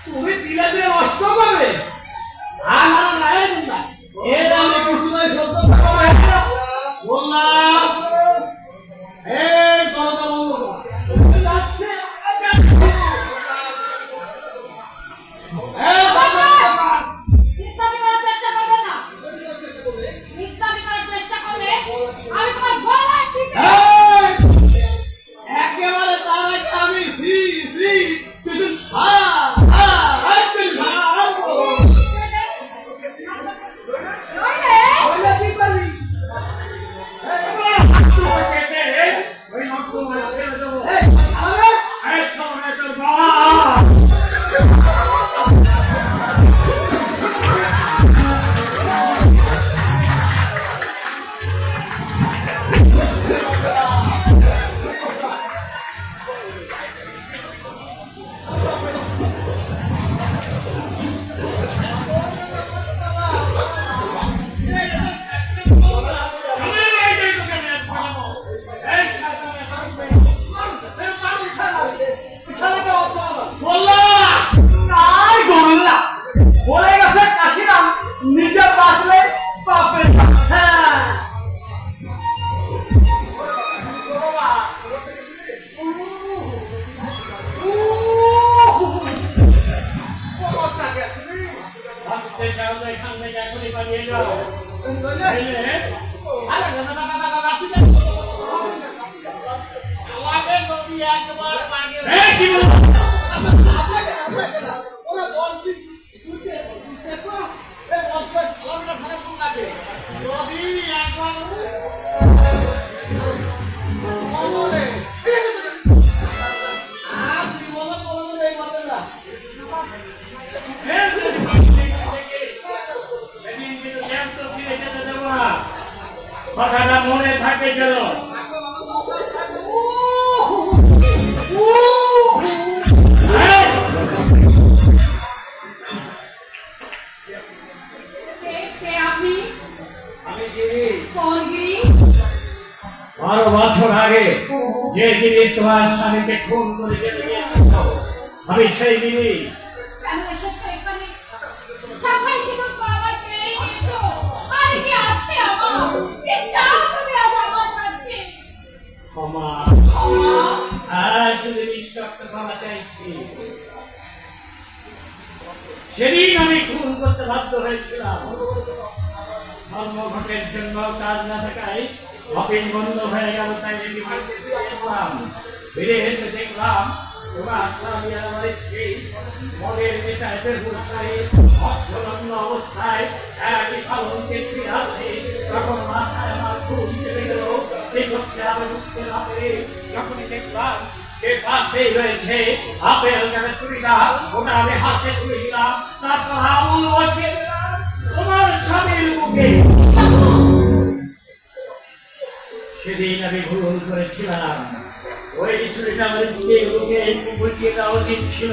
তুমি দিলে দিলে নষ্ট করবে এর আমি কিছু নয় সত্য বললাম একেবারে তার আগে আমি কথাটা মনে থাকে গেল আগে যে জিনিস তোমার স্বামীকে খুন করে আমি সেই জিনিস সেদিন আমি খুন করতে বাধ্য হয়েছিলাম ধর্মঘটের জন্য কাজ না থাকায় অফিস বন্ধ হয়ে গেল, তাই ফিরে এসে দেখলাম তোমার স্বামী আমার সেই মনের নেশায় অবস্থায় একই পালনকে ফিরে আসে। তখন মাথায় আমার খুব চেপে গেল, সেই সত্যি আমি বুঝতে না পেরে যখনই দেখলাম সে পাশেই রয়েছে আপেল গাছের চুরিটা, ওটা আমি হাতে তুলে দিলাম, তারপর আঙুল বসিয়ে দিলাম তোমার স্বামীর মুখে। সেদিন আমি ভুল করেছিলাম, ওই চুরিটা আমার স্ত্রীর মুখে একটু বসিয়ে দেওয়া উচিত ছিল।